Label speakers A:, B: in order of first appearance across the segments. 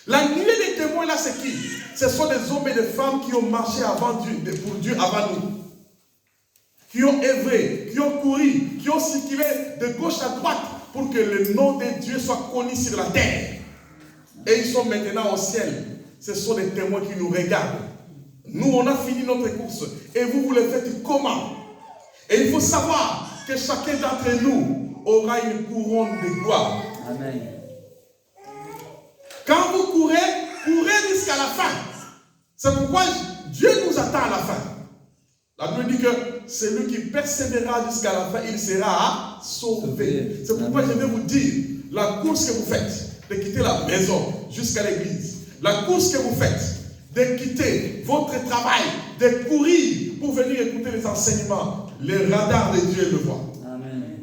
A: La nuée des témoins là, c'est qui? Ce sont des hommes et des femmes qui ont marché avant Dieu, pour Dieu avant nous. Qui ont œuvré, qui ont couru, qui ont circulé de gauche à droite pour que le nom de Dieu soit connu sur la terre. Et ils sont maintenant au ciel. Ce sont des témoins qui nous regardent. Nous, on a fini notre course. Et vous le faites comment? Et il faut savoir que chacun d'entre nous aura une couronne de gloire.
B: Amen.
A: Quand vous courez, courez jusqu'à la fin. C'est pourquoi Dieu nous attend à la fin. La Bible dit que celui qui persévérera jusqu'à la fin, il sera sauvé. C'est pourquoi je vais vous dire, la course que vous faites, de quitter la maison jusqu'à l'église, la course que vous faites, de quitter votre travail, de courir pour venir écouter les enseignements, les radars de Dieu le voient.
B: Amen.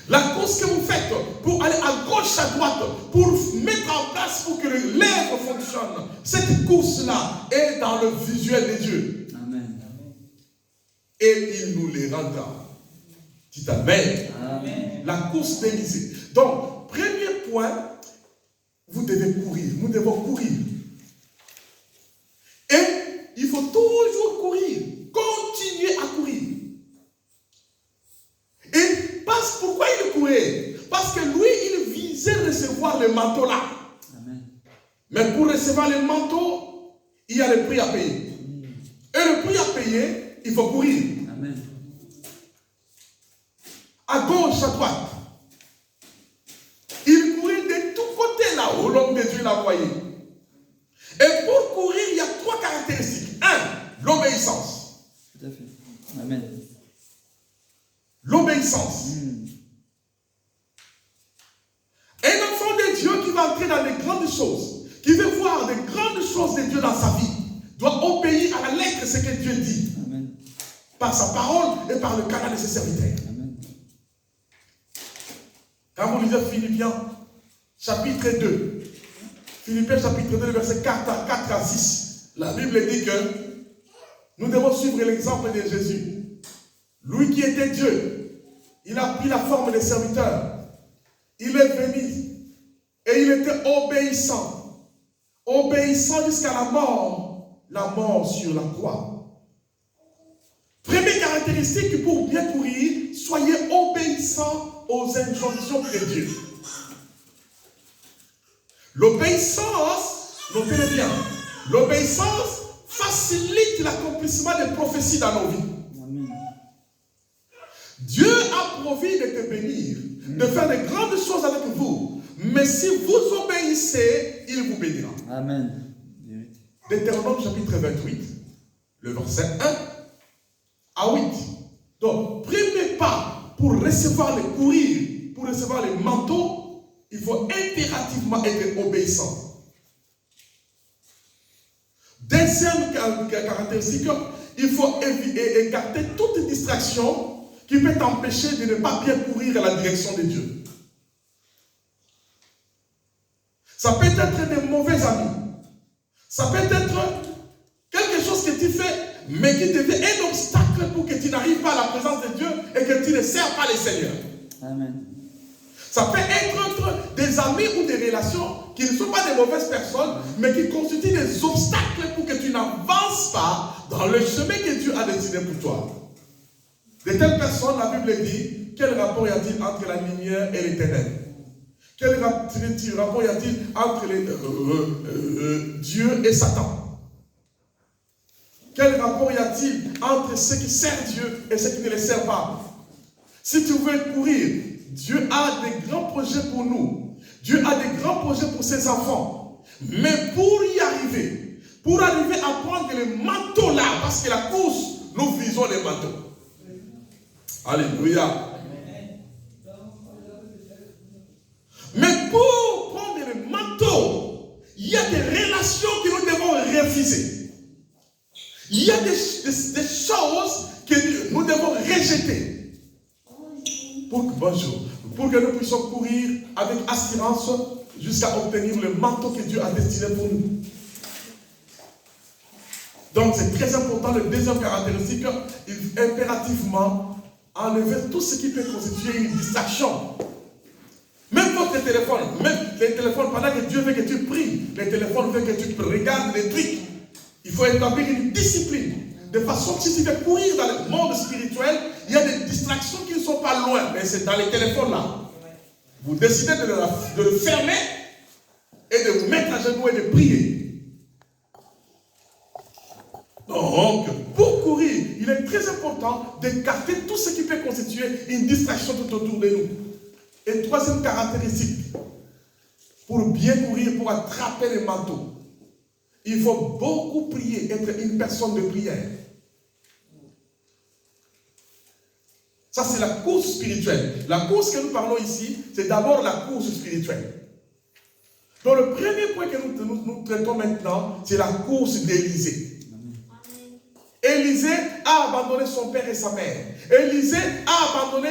A: La course que vous faites pour aller à gauche, à droite, pour mettre en place pour que les lèvres fonctionnent, cette course-là est dans le visuel de Dieu.
B: Amen.
A: Et il nous les rendra. Dites Amen.
B: Amen.
A: La course d'Élysée. Donc, premier point, vous devez courir. Nous devons courir. Et il faut toujours courir. Continuer à courir. Et pourquoi il courait? Parce que lui, il visait recevoir le manteau là.
B: Amen.
A: Mais pour recevoir le manteau, il y a le prix à payer. Et le prix à payer, il faut courir.
B: Amen.
A: À gauche, à droite. Il courait de tous côtés là-haut, l'homme de Dieu l'a envoyé. Et pour courir, il y a 3 caractéristiques. 1, l'obéissance.
B: Tout à fait. Amen.
A: L'obéissance. Un enfant de Dieu qui va entrer dans les grandes choses, qui veut voir des grandes choses de Dieu dans sa vie, doit obéir à la lettre ce que Dieu dit.
B: Amen.
A: Par sa parole et par le canal de ses serviteurs.
B: Amen.
A: Quand vous lisez Philippiens, chapitre 2, Philippiens chapitre 2, verset 4 à 6, la Bible dit que nous devons suivre l'exemple de Jésus. Lui qui était Dieu, il a pris la forme des serviteurs. Il est venu et il était obéissant. Obéissant jusqu'à la mort sur la croix. Première caractéristique pour bien courir, soyez obéissants aux injonctions de Dieu. L'obéissance, notez-le bien, l'obéissance facilite l'accomplissement des prophéties dans nos vies.
B: Amen.
A: Dieu a promis de te bénir, de faire de grandes choses avec vous. Mais si vous obéissez, il vous bénira.
B: Amen.
A: Deutéronome chapitre 28, le verset 1 à 8. Donc, premier pas pour recevoir le courir, pour recevoir les manteaux, il faut impérativement être obéissant. Deuxième caractéristique, il faut écarter toute distraction qui peut t'empêcher de ne pas bien courir à la direction de Dieu. Ça peut être des mauvais amis. Ça peut être quelque chose que tu fais, mais qui devient un obstacle pour que tu n'arrives pas à la présence de Dieu et que tu ne sers pas le Seigneur.
B: Amen.
A: Ça peut être entre des amis ou des relations qui ne sont pas des mauvaises personnes, mais qui constituent des obstacles pour que tu n'avances pas dans le chemin que Dieu a destiné pour toi. De telles personnes, la Bible dit, quel rapport y a-t-il entre la lumière et les ténèbres? Quel rapport y a-t-il entre Dieu et Satan? Quel rapport y a-t-il entre ceux qui servent Dieu et ceux qui ne les servent pas? Si tu veux courir, Dieu a des grands projets pour nous. Dieu a des grands projets pour ses enfants. Mais pour y arriver, à prendre les manteaux là, parce que la course, nous visons les manteaux. Alléluia. Mais pour prendre le manteau, il y a des relations que nous devons refuser. Il y a des choses que nous devons rejeter. Pour que nous puissions courir avec assurance jusqu'à obtenir le manteau que Dieu a destiné pour nous. Donc c'est très important. Le deuxième caractéristique, il faut impérativement enlever tout ce qui peut constituer une distraction. Même votre téléphone, même les téléphones, pendant que Dieu veut que tu pries, les téléphones veulent que tu regardes des trucs. Il faut établir une discipline. De façon que si tu veux courir dans le monde spirituel, il y a des distractions qui ne sont pas loin, mais c'est dans les téléphones là. Vous décidez de le fermer et de vous mettre à genoux et de prier. Donc, pour courir, il est très important d'écarter tout ce qui peut constituer une distraction tout autour de nous. Et troisième caractéristique, pour bien courir, pour attraper les manteaux, il faut beaucoup prier, être une personne de prière. Ça, c'est la course spirituelle. La course que nous parlons ici, c'est d'abord la course spirituelle. Donc, le premier point que nous traitons maintenant, c'est la course d'Élisée. Élisée a abandonné son père et sa mère. Élisée a abandonné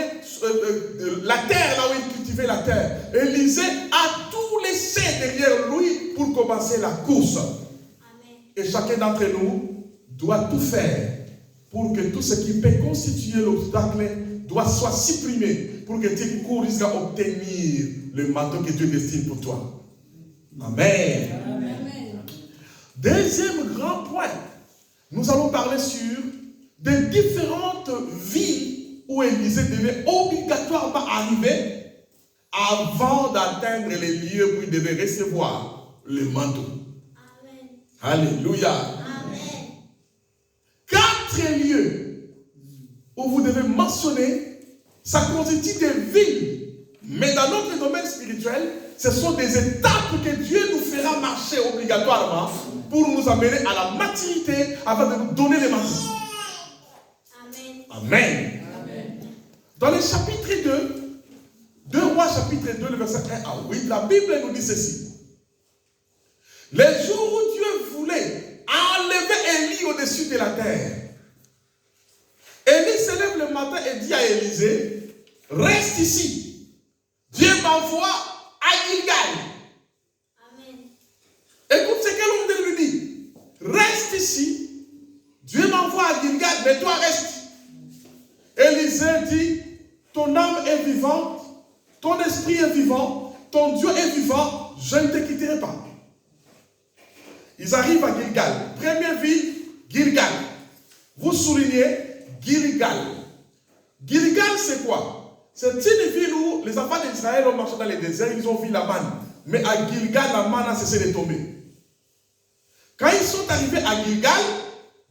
A: la terre, là où il cultivait la terre. Élisée a tout laissé derrière lui pour commencer la course. Amen. Et chacun d'entre nous doit tout faire pour que tout ce qui peut constituer l'obstacle soit supprimé, pour que tu cours jusqu'à obtenir le manteau que Dieu destine pour toi. Amen. Amen. Deuxième grand point, nous allons parler sur des différentes villes où Élisée devait obligatoirement arriver avant d'atteindre les lieux où il devait recevoir le manteau. Amen. Alléluia. Amen. 4 lieux où vous devez mentionner, ça constitue des villes. Mais dans notre domaine spirituel, ce sont des étapes que Dieu nous fera marcher obligatoirement pour nous amener à la maturité avant de nous donner les manteaux. Amen. Amen. Amen. Dans le chapitre 2 Rois chapitre 2, le verset 1 à 8, la Bible nous dit ceci. Les jours où Dieu voulait enlever Élie au-dessus de la terre, Élie se lève le matin et dit à Élisée, reste ici. Dieu m'envoie à Gilgal. Amen. Écoute ce que l'homme lui dit. Reste ici. Dieu m'envoie à Gilgal, mais toi reste. Élisée dit, ton âme est vivante, ton esprit est vivant, ton Dieu est vivant, je ne te quitterai pas. Ils arrivent à Gilgal. Première ville, Gilgal. Vous soulignez Gilgal. Gilgal, c'est quoi? C'est une ville où les enfants d'Israël ont marché dans les déserts, ils ont vu la manne. Mais à Gilgal, la manne a cessé de tomber. Quand ils sont arrivés à Gilgal,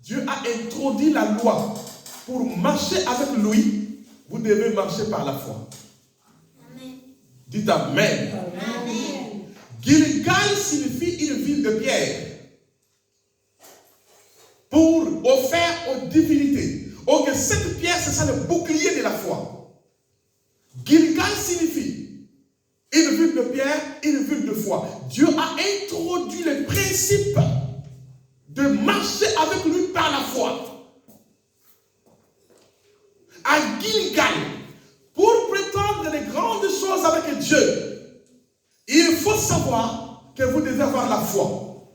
A: Dieu a introduit la loi. Pour marcher avec lui, vous devez marcher par la foi. Amen. Dites Amen. Amen. Gilgal signifie une ville de pierre. Pour offrir aux divinités. Or que cette pierre, c'est ça le bouclier de la foi. Gilgal signifie une ville de pierre, une ville de foi. Dieu a introduit le principe de marcher avec lui par la foi. À Gilgal, pour prétendre de grandes choses avec Dieu, il faut savoir que vous devez avoir la foi.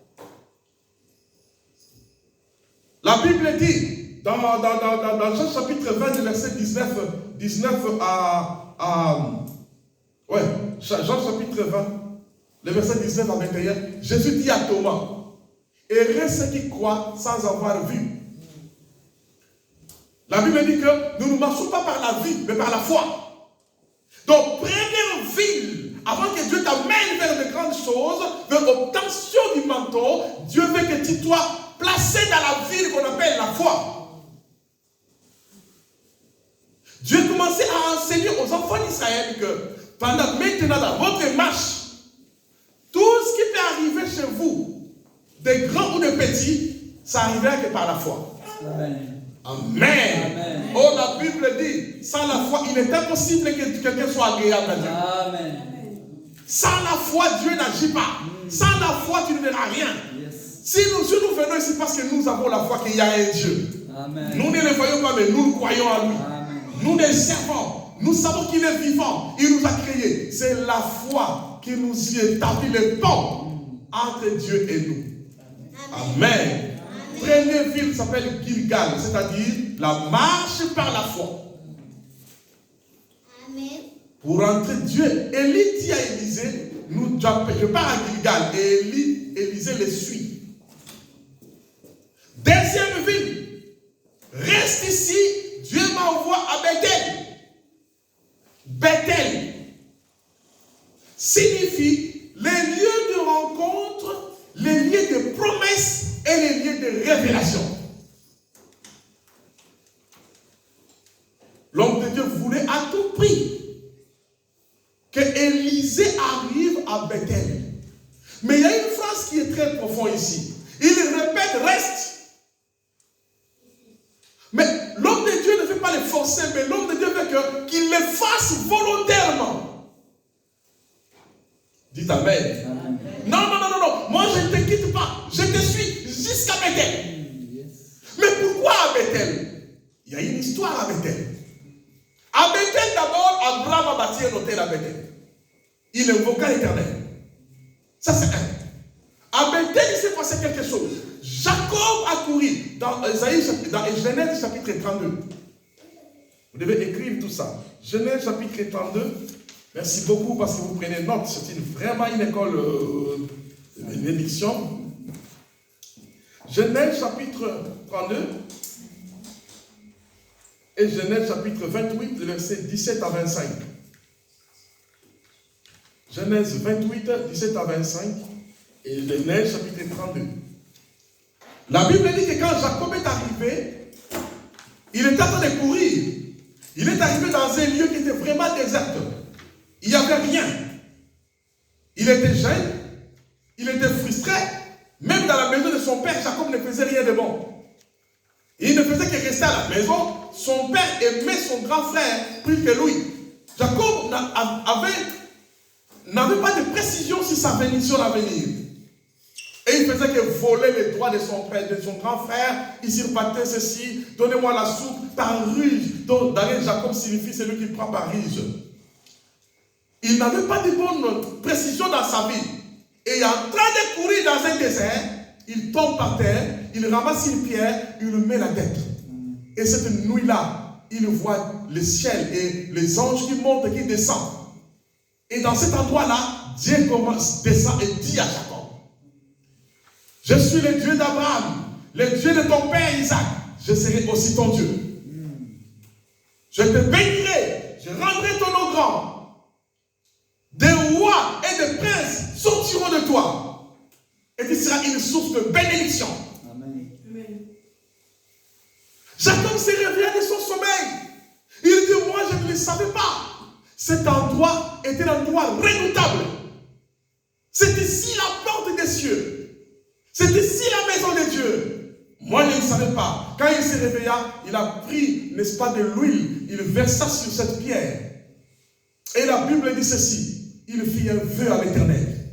A: La Bible dit, dans Jean chapitre 20, verset 19 Jean chapitre 20, le verset 19 à 21, Jésus dit à Thomas, heureux ceux qui croient sans avoir vu. La Bible dit que nous ne marchons pas par la vue, mais par la foi. Donc, première ville, avant que Dieu t'amène vers de grandes choses, vers l'obtention du manteau, Dieu veut que tu sois placé dans la ville qu'on appelle la foi. Dieu commençait à enseigner aux enfants d'Israël que pendant maintenant dans votre marche, tout ce qui peut arriver chez vous, des grands ou des petits, ça arrivera que par la foi. Amen. Amen. Amen. Oh, la Bible dit, sans la foi, il est impossible que quelqu'un soit agréable à Dieu. Amen. Sans la foi, Dieu n'agit pas. Sans la foi, tu ne verras rien. Yes. Si nous venons ici parce que nous avons la foi qu'il y a un Dieu. Amen. Nous ne le voyons pas, mais nous le croyons à lui. Amen. Nous le servons. Nous savons qu'il est vivant. Il nous a créés. C'est la foi qui nous y établit le pont entre Dieu et nous. Amen. Amen. Première ville s'appelle Gilgal, c'est-à-dire la marche par la foi. Amen. Pour entrer, Dieu, Élie dit à Élisée, je pars à Gilgal, et Élisée les suit. Deuxième ville, reste ici, Dieu m'envoie à Bethel. Bethel signifie les lieux de rencontre, les lieux de promesse et les lieux de révélation. L'homme de Dieu voulait à tout prix que Élisée arrive à Bethel. Mais il y a une phrase qui est très profonde ici. Il répète, reste. Mais l'homme de Dieu ne fait pas le forcer, mais l'homme de Dieu veut qu'il le fasse volontairement. Dites Amen. Amen. Non. Moi, je ne te quitte pas. Je te suis jusqu'à Bethel. Mais pourquoi à Bethel? Il y a une histoire à Bethel. À Bethel, d'abord, Abraham a bâti un hôtel à Bethel. Il invoqua l'Éternel. Ça, c'est un. À Bethel, il s'est passé quelque chose. Jacob a couru dans Genèse chapitre 32. Vous devez écrire tout ça. Genèse chapitre 32. Merci beaucoup parce que vous prenez note. C'est vraiment une école, une édition. Genèse chapitre 32. Et Genèse chapitre 28, le verset 17 à 25. Genèse 28, 17 à 25. Et Genèse chapitre 32. La Bible dit que quand Jacob est arrivé, il était en train de courir. Il est arrivé dans un lieu qui était vraiment désert. Il n'y avait rien. Il était jeune. Il était frustré. Même dans la maison de son père, Jacob ne faisait rien de bon. Il ne faisait que rester à la maison. Son père aimait son grand frère plus que lui. Jacob n'avait pas de précision sur sa bénédiction à venir. Et il faisait que voler les droits de son père, de son grand frère. Il s'irpatait ceci, donnez-moi la soupe par ruse. Donc, d'ailleurs, Jacob signifie celui qui prend par ruse. Il n'avait pas de bonne précision dans sa vie. Et en train de courir dans un désert, il tombe par terre, il ramasse une pierre, il lui met la tête. Et cette nuit-là, il voit le ciel et les anges qui montent et qui descendent. Et dans cet endroit-là, Dieu descend et dit à Jacob, je suis le Dieu d'Abraham, le Dieu de ton père Isaac, je serai aussi ton Dieu. Je te bénirai, je rendrai ton nom grand. Des rois et des princes sortiront de toi. Et tu seras une source de bénédiction. Amen. Jacob s'est réveillé de son sommeil. Il dit, moi je ne le savais pas. Cet endroit était un endroit redoutable. C'est ici la porte des cieux. C'est ici la maison de Dieu. Moi je ne savais pas. Quand il s'est réveillé, il a pris, n'est-ce pas, de l'huile. Il versa sur cette pierre. Et la Bible dit ceci. Il fit un vœu à l'Éternel.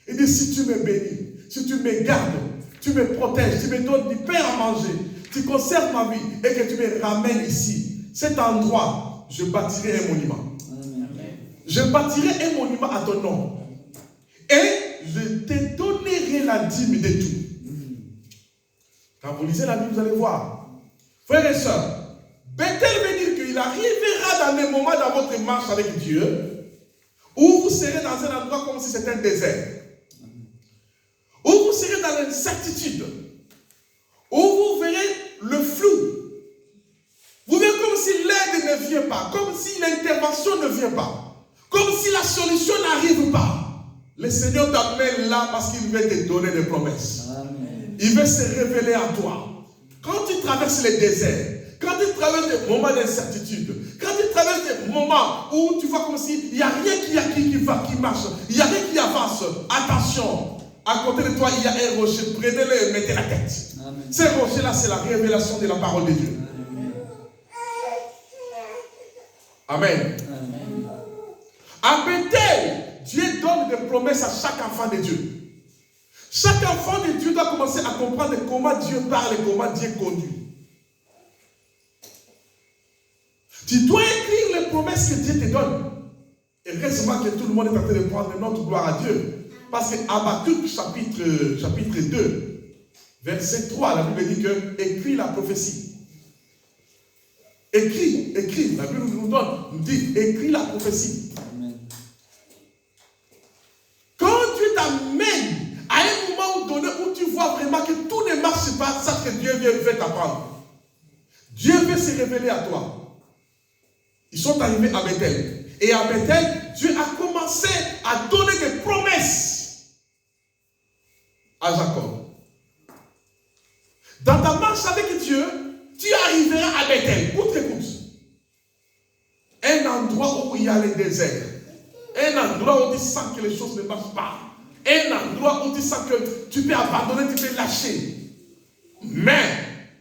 A: Il dit, si tu me bénis, si tu me gardes, tu me protèges, tu me donnes du pain à manger, tu conserves ma vie et que tu me ramènes ici, cet endroit, je bâtirai un monument. Amen. Je bâtirai un monument à ton nom. Et je te donnerai la dîme de tout. Quand vous lisez la Bible, vous allez voir. Frères et sœurs, Bethel veut dire qu'il arrivera dans des moments dans votre marche avec Dieu où vous serez dans un endroit comme si c'était un désert. Où vous serez dans l'incertitude. Où vous verrez le flou. Vous verrez comme si l'aide ne vient pas. Comme si l'intervention ne vient pas. Comme si la solution n'arrive pas. Le Seigneur t'amène là parce qu'il veut te donner des promesses. Amen. Il veut se révéler à toi. Quand tu traverses les déserts, quand tu traverses des moments d'incertitude, quand tu traverses des moments où tu vois comme s'il n'y a rien qui marche, il n'y a rien qui avance, attention, à côté de toi, il y a un rocher, prenez-le et mettez la tête. Amen. Ce rocher-là, c'est la révélation de la parole de Dieu. Amen. Amen. À Bethel, Dieu donne des promesses à chaque enfant de Dieu. Chaque enfant de Dieu doit commencer à comprendre comment Dieu parle et comment Dieu conduit. Tu dois écrire les promesses que Dieu te donne. Et heureusement que tout le monde est en train de prendre notre gloire à Dieu. Parce que Habakkuk chapitre 2, verset 3, la Bible dit que écrit la prophétie. Écris. La Bible nous dit, écris la prophétie.
B: Amen.
A: Quand Dieu t'amène à un moment donné où tu vois vraiment que tout ne marche pas, sache que Dieu veut t'apprendre. Dieu veut se révéler à toi. Ils sont arrivés à Bethel. Et à Bethel, Dieu a commencé à donner des promesses à Jacob. Dans ta marche avec Dieu, tu arriveras à Bethel. Écoute. Un endroit où il y a le désert. Un endroit où tu sens que les choses ne marchent pas. Un endroit où tu sens que tu peux abandonner, tu peux lâcher. Mais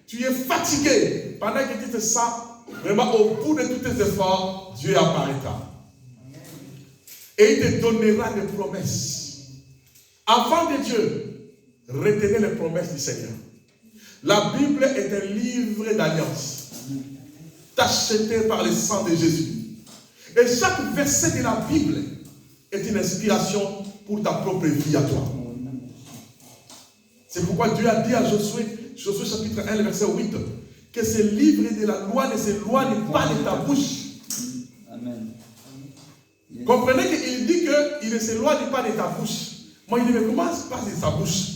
A: tu es fatigué. Pendant que tu te sens vraiment au bout de tous tes efforts, Dieu apparaîtra. Et il te donnera des promesses. Enfant de Dieu, retenez les promesses du Seigneur. La Bible est un livre d'alliance, acheté par le sang de Jésus. Et chaque verset de la Bible est une inspiration pour ta propre vie à toi. C'est pourquoi Dieu a dit à Josué chapitre 1, verset 8, que ce livre de la loi ne s'éloigne pas de ta bouche.
B: Amen.
A: Comprenez qu'il dit qu'il ne s'éloigne pas de ta bouche. Moi, il dit, mais comment ça passe de sa bouche?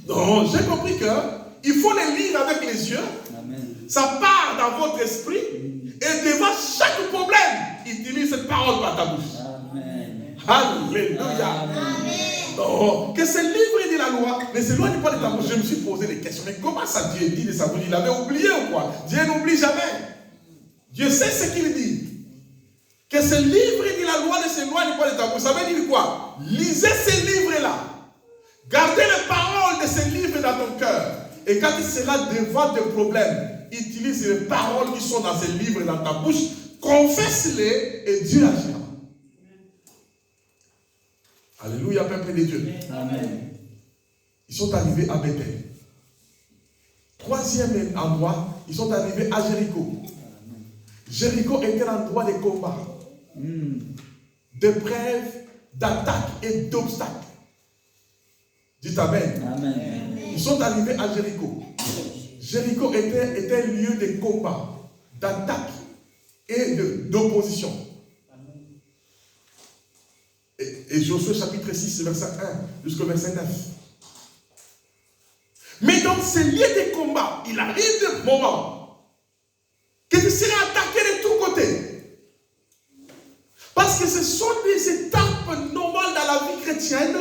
A: Non, j'ai compris qu'il faut les lire avec les yeux.
B: Amen.
A: Ça part dans votre esprit. Et devant chaque problème, utilise cette parole par ta bouche.
B: Amen.
A: Alléluia.
B: Amen.
A: Non, que ce livre de la loi ne s'éloigne pas de ta bouche. Je me suis posé des questions. Mais comment ça Dieu dit de sa bouche? Il avait oublié ou quoi? Dieu n'oublie jamais. Dieu sait ce qu'il dit. Que ce livre de la loi ne s'éloigne pas de ta bouche. Ça veut dire quoi? Lisez ces livres-là. Gardez les paroles de ces livres dans ton cœur. Et quand il sera devant tes problèmes, utilise les paroles qui sont dans ces livres dans ta bouche. Confesse-les et Dieu agira. Alléluia, peuple de Dieu.
B: Amen.
A: Ils sont arrivés à Bethel. Troisième endroit, ils sont arrivés à Jéricho. Jéricho était un endroit de combat, d'épreuves, d'attaques et d'obstacles. Dites Amen.
B: Amen.
A: Ils sont arrivés à Jéricho. Jéricho était un lieu de combat, d'attaque et d'opposition. Et Josué chapitre 6, verset 1 jusqu'au verset 9. Mais dans ces lieux de combat, il arrive des moments que tu seras attaqué de tous côtés. Parce que ce sont des étapes normales dans la vie chrétienne.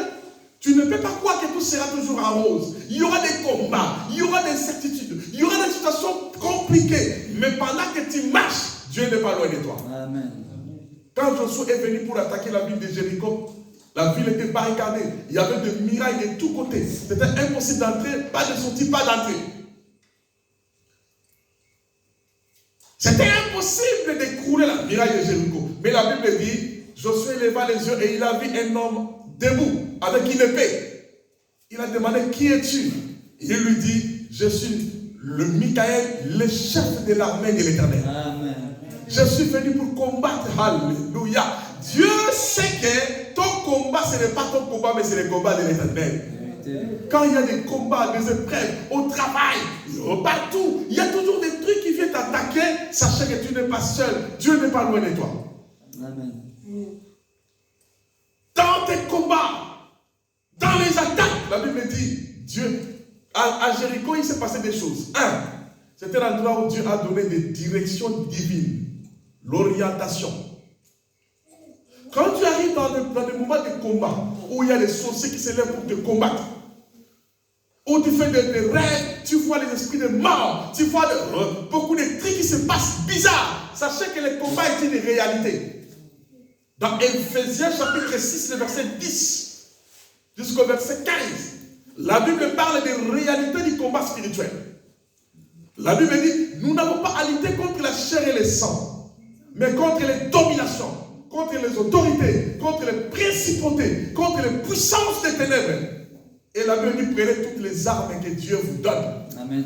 A: Tu ne peux pas croire que tout sera toujours en rose. Il y aura des combats, il y aura des certitudes, il y aura des situations compliquées. Mais pendant que tu marches, Dieu n'est pas loin de toi.
B: Amen.
A: Quand Josué est venu pour attaquer la ville de Jéricho, la ville était barricadée. Il y avait des murailles de tous côtés. C'était impossible d'entrer, pas de sortie, pas d'entrée. C'était impossible d'écrouler la muraille de Jéricho. Mais la Bible dit, Josué leva les yeux et il a vu un homme debout avec une épée. Il a demandé, qui es-tu? Il lui dit, je suis le Michael, le chef de l'armée de l'Éternel.
B: Amen.
A: Je suis venu pour combattre. Alléluia. Dieu sait que ton combat, ce n'est pas ton combat, mais c'est le combat de l'Éternel. Quand il y a des combats, des épreuves, au travail, partout, il y a toujours des trucs qui viennent t'attaquer. Sachez que tu n'es pas seul. Dieu n'est pas loin de toi.
B: Amen.
A: Dans tes combats, dans les attaques, la Bible dit, Dieu, à Jéricho, il s'est passé des choses. C'était l'endroit où Dieu a donné des directions divines. L'orientation. Quand tu arrives dans des moments de combat, où il y a des sorciers qui se lèvent pour te combattre, où tu fais des rêves, tu vois les esprits de mort, tu vois beaucoup de trucs qui se passent bizarres, sachez que le combat est une réalité. Dans Ephésiens chapitre 6, le verset 10 jusqu'au verset 15, la Bible parle des réalités du combat spirituel. La Bible dit, nous n'avons pas à lutter contre la chair et le sang, mais contre les dominations, contre les autorités, contre les principautés, contre les puissances des ténèbres. Et la Bible dit, prenez toutes les armes que Dieu vous donne.
B: Amen.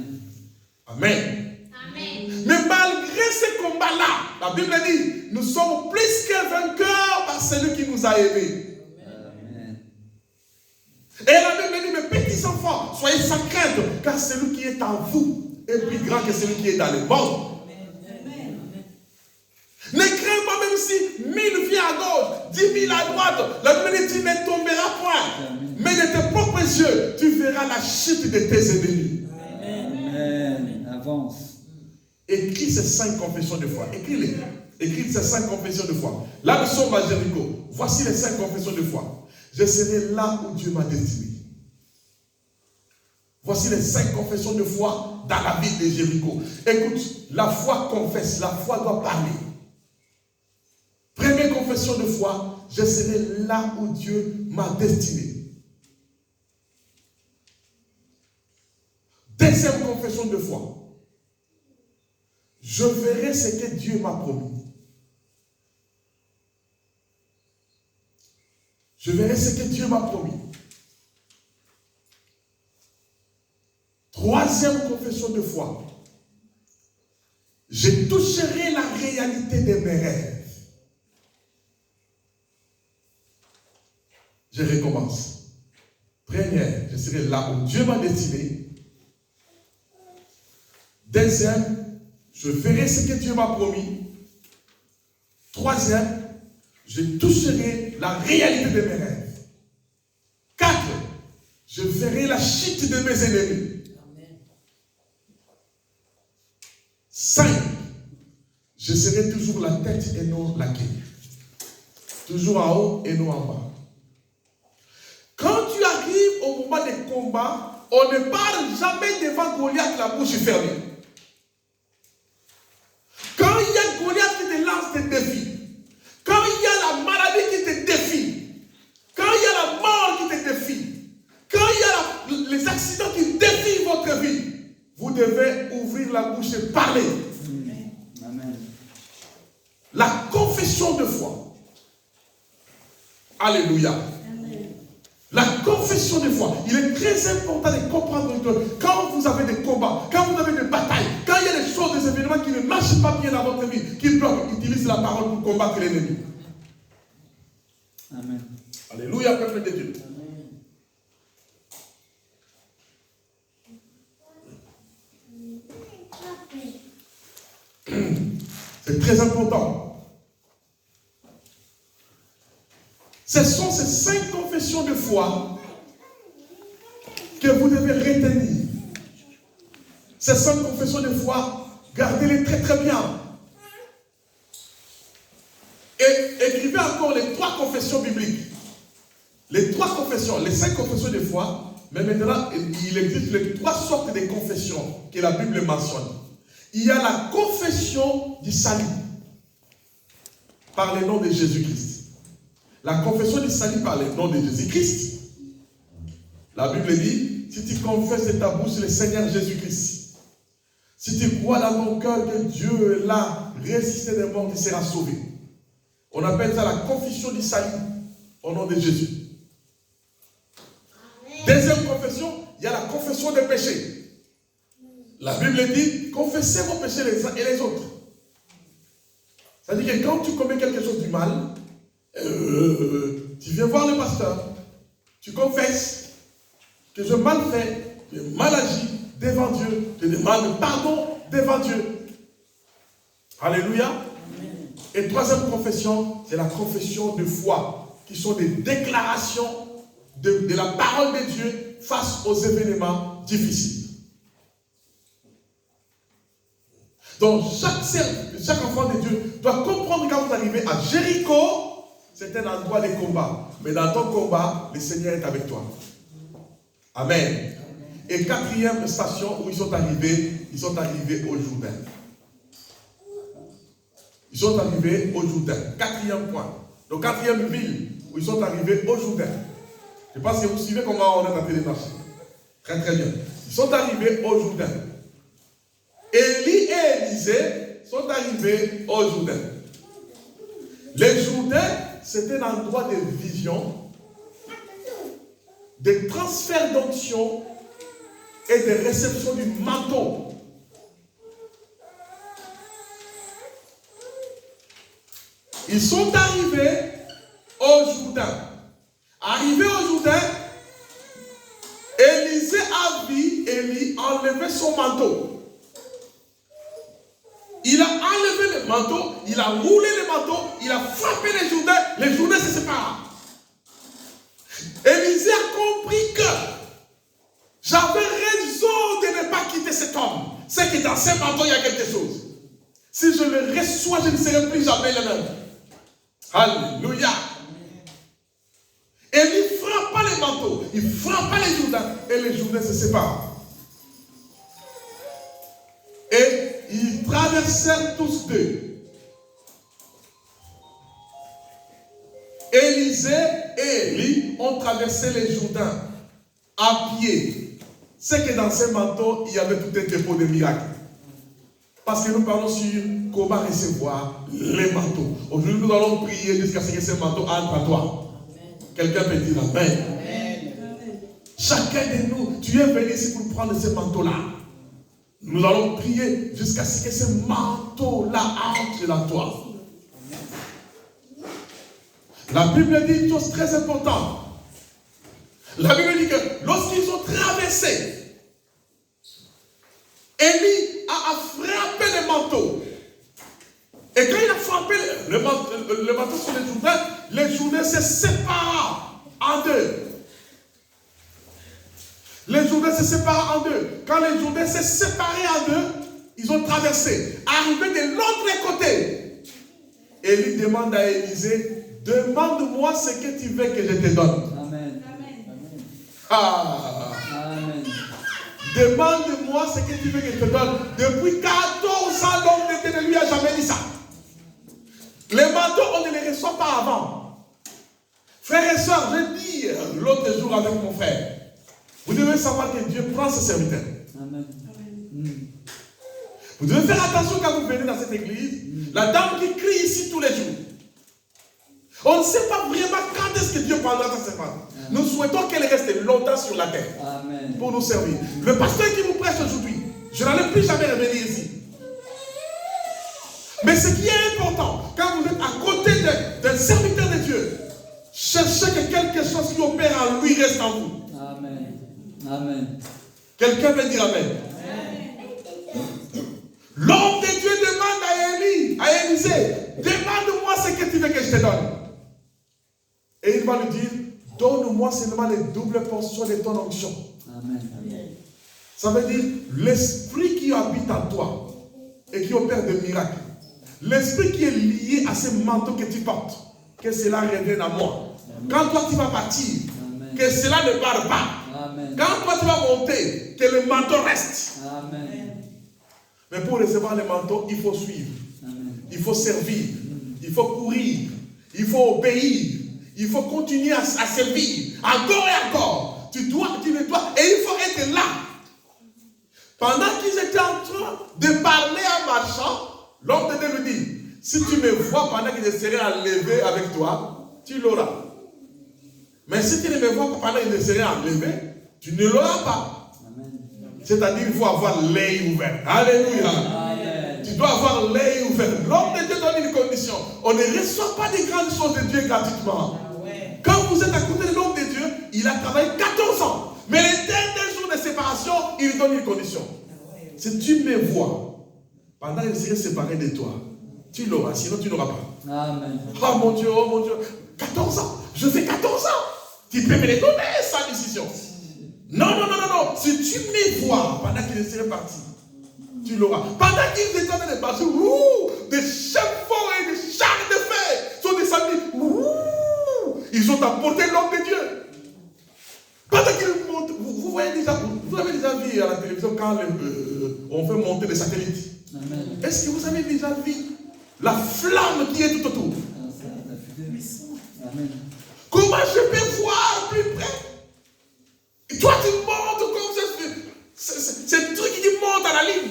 A: Amen.
C: Amen.
A: Mais malgré ces combats-là, la Bible dit, nous sommes plus que vainqueurs par celui qui nous a aimés.
B: Amen.
A: Et la Bible dit, mes petits enfants, soyez sans crainte, car celui qui est en vous est plus grand que celui qui est dans le monde. 10 000 à droite. La Bible dit, tu ne tomberas point. Mais de tes propres yeux, tu verras la chute de tes ennemis.
B: Amen. Avance.
A: Écris ces 5 confessions de foi. Écris-les. Écris ces 5 confessions de foi. Là, nous sommes à Jéricho. Voici les 5 confessions de foi. Je serai là où Dieu m'a destiné. Voici les 5 confessions de foi dans la ville de Jéricho. Écoute, la foi confesse, la foi doit parler. Première confession de foi, je serai là où Dieu m'a destiné. Deuxième confession de foi, je verrai ce que Dieu m'a promis. Je verrai ce que Dieu m'a promis. Troisième confession de foi. Je toucherai la réalité de mes rêves. Je recommence. Première, je serai là où Dieu m'a destiné. Deuxième, je verrai ce que Dieu m'a promis. Troisième, je toucherai la réalité de mes rêves. 4, je verrai la chute de mes ennemis. 5, je serai toujours la tête et non la queue. Toujours en haut et non en bas. Quand tu arrives au moment des combats, on ne parle jamais devant Goliath la bouche fermée. Quand il y a Goliath qui te lance des défis, quand il y a la maladie qui te défie, quand il y a la mort qui te défie, quand il y a les accidents qui défient votre vie, vous devez ouvrir la bouche et parler.
B: Amen.
A: La confession de foi. Alléluia. Amen. La confession de foi. Il est très important de comprendre que quand vous avez des combats, quand vous avez des batailles, quand il y a des choses, des événements qui ne marchent pas bien dans votre vie, qui bloquent, utilisez la parole pour combattre l'ennemi.
B: Amen.
A: Alléluia, peuple de Dieu. C'est très important. Ce sont ces 5 confessions de foi que vous devez retenir. Ces 5 confessions de foi, gardez-les très très bien. Et écrivez encore les 3 confessions bibliques. Les 3 confessions, les 5 confessions de foi, mais maintenant, il existe les 3 sortes de confessions que la Bible mentionne. Il y a la confession du salut par le nom de Jésus-Christ. La confession du salut par le nom de Jésus-Christ. La Bible dit, si tu confesses de ta bouche le Seigneur Jésus-Christ, si tu crois dans ton cœur que Dieu l'a ressuscité des morts, tu seras sauvé. On appelle ça la confession du salut au nom de Jésus. Deuxième confession, il y a la confession des péchés. La Bible dit, confessez vos péchés les uns et les autres. C'est-à-dire que quand tu commets quelque chose du mal, tu viens voir le pasteur, tu confesses que j'ai mal fait, j'ai mal agi devant Dieu, je demande pardon devant Dieu. Alléluia. Amen. Et troisième confession, c'est la confession de foi, qui sont des déclarations de la parole de Dieu face aux événements difficiles. Donc, chaque enfant de Dieu doit comprendre quand vous arrivez à Jéricho, c'est un endroit de combat. Mais dans ton combat, le Seigneur est avec toi. Amen. Et 4e station où ils sont arrivés au Jourdain. Ils sont arrivés au Jourdain. 4e point. Donc, 4e ville où ils sont arrivés au Jourdain. Je pense que vous suivez comment on est en train de marcher. Très très bien. Ils sont arrivés au Jourdain. Élie et Élisée sont arrivés au Jourdain. Le Jourdain, c'était un endroit de vision, de transfert d'onction et de réception du manteau. Ils sont arrivés au Jourdain. Arrivés au Jourdain, Élisée a vu Élie enlever son manteau. Il a enlevé le manteau, il a roulé le manteau, il a frappé les Jourdains se séparent. Élisée a compris que j'avais raison de ne pas quitter cet homme. C'est que dans ce manteau, il y a quelque chose. Si je le reçois, je ne serai plus jamais le même. Alléluia. Et il frappa les manteaux, il frappa les Jourdains, et les Jourdains se séparent. Et ils traversèrent tous deux. Élisée et Élie ont traversé les Jourdains à pied. C'est que dans ces manteaux, il y avait tout un dépôt de miracles. Parce que nous parlons sur comment recevoir les manteaux. Aujourd'hui, nous allons prier jusqu'à ce que ces manteaux entrent à toi. Quelqu'un peut dire Amen. Amen. Chacun de nous, tu es venu ici pour prendre ce manteau-là. Nous allons prier jusqu'à ce que ce manteau-là entre à toi. La Bible dit une chose très importante. La Bible dit que lorsqu'ils ont traversé, Élie a frappé le manteau. Et quand il a frappé le manteau sur les Jourdains se séparent en deux. Les Jourdains se séparent en deux. Quand les Jourdains se séparés en deux, ils ont traversé. Arrivé de l'autre côté, Élie demande à Élisée, demande-moi ce que tu veux que je te donne.
B: Amen.
A: Ah.
B: Amen.
A: Demande-moi ce que tu veux que je te donne. Depuis 14 ans, l'homme ne lui a jamais dit ça. Les manteaux, on ne les reçoit pas avant. Frères et sœurs, je dis l'autre jour avec mon frère, vous devez savoir que Dieu prend ses serviteurs. Amen. Vous devez faire attention quand vous venez dans cette église. La dame qui crie ici tous les jours. On ne sait pas vraiment quand est-ce que Dieu prendra sa servante. Nous souhaitons qu'elle reste longtemps sur la terre. Amen. Pour nous servir. Le pasteur qui vous prêche aujourd'hui, je n'allais plus jamais revenir ici. Mais ce qui est important, quand vous êtes à côté d'un serviteur de Dieu, cherchez que quelque chose qui opère en lui reste en vous.
B: Amen. Amen.
A: Quelqu'un veut dire Amen. Amen. L'homme de Dieu demande à Élisée, demande-moi ce que tu veux que je te donne. Et il va lui dire, donne-moi seulement les doubles portions de ton onction. Amen. Ça veut dire, l'esprit qui habite en toi et qui opère des miracles, l'esprit qui est lié à ce manteau que tu portes, que cela revienne à moi. Amen. Quand toi tu vas partir, amen, que cela ne part pas. Amen. Quand toi tu vas monter, que le manteau reste. Amen. Mais pour recevoir le manteau, il faut suivre. Amen. Il faut servir. Il faut courir. Il faut obéir. Il faut continuer à servir. Encore et encore. Tu ne dois. Et il faut être là. Pendant qu'ils étaient en train de parler en marchant, l'homme de Dieu lui dit, si tu me vois pendant que je serai enlevé avec toi, tu l'auras. Mais si tu ne me vois pas pendant que je serai enlevé, tu ne l'auras pas. C'est-à-dire qu'il faut avoir l'œil ouvert. Alléluia. Amen. Tu dois avoir l'œil ouvert. L'homme de Dieu donne une condition. On ne reçoit pas des grandes choses de Dieu gratuitement. Quand vous êtes à côté de l'homme de Dieu, il a travaillé 14 ans. Mais les derniers jours de séparation, il donne une condition. Si tu me vois, pendant que je serai séparé de toi, tu l'auras, sinon tu n'auras pas. Amen. Oh mon Dieu, 14 ans. Je fais 14 ans. Tu peux me les donner sans décision. Non. Si tu me vois pendant que je serai parti, tu l'auras. Pendant qu'ils étaient en train de passer, des chefs forts et des chars de fer sont descendus. Ils ont apporté l'homme de Dieu. Pendant qu'ils montent, vous voyez déjà, vous avez déjà vu à la télévision quand on fait monter des satellites. Amen. Est-ce que vous avez déjà vu la flamme qui est tout autour? Amen. Comment je peux voir plus près? Et toi tu montes comme c'est le truc qui monte à la ligne.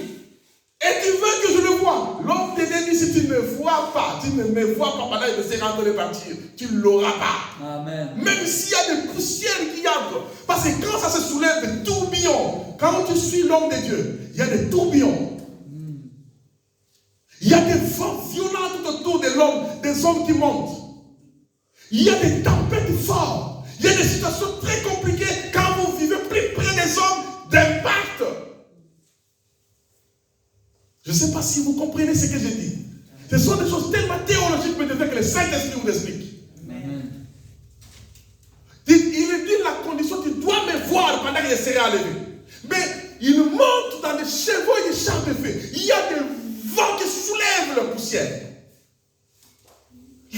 A: Et tu veux que je le vois. L'homme de Dieu dit, si tu ne me vois pas, tu ne me vois pas pendant que je serai en train de partir, tu ne l'auras pas. Amen. Même s'il y a des poussières qui entrent. Parce que quand ça se soulève des tourbillons, quand tu suis l'homme de Dieu, il y a des tourbillons. Il y a des vents violents tout autour de l'homme, des hommes qui montent. Il y a des tempêtes fortes. Il y a des situations très compliquées quand vous vivez plus près des hommes d'impact. Je ne sais pas si vous comprenez ce que je dis. Ce sont des choses tellement théologiques que le Saint-Esprit vous explique.
B: Amen.
A: Il dit la condition, tu dois me voir pendant que je serai enlevé. Mais il monte dans des chevaux et des chars de feu. Il y a des vents qui soulèvent la poussière.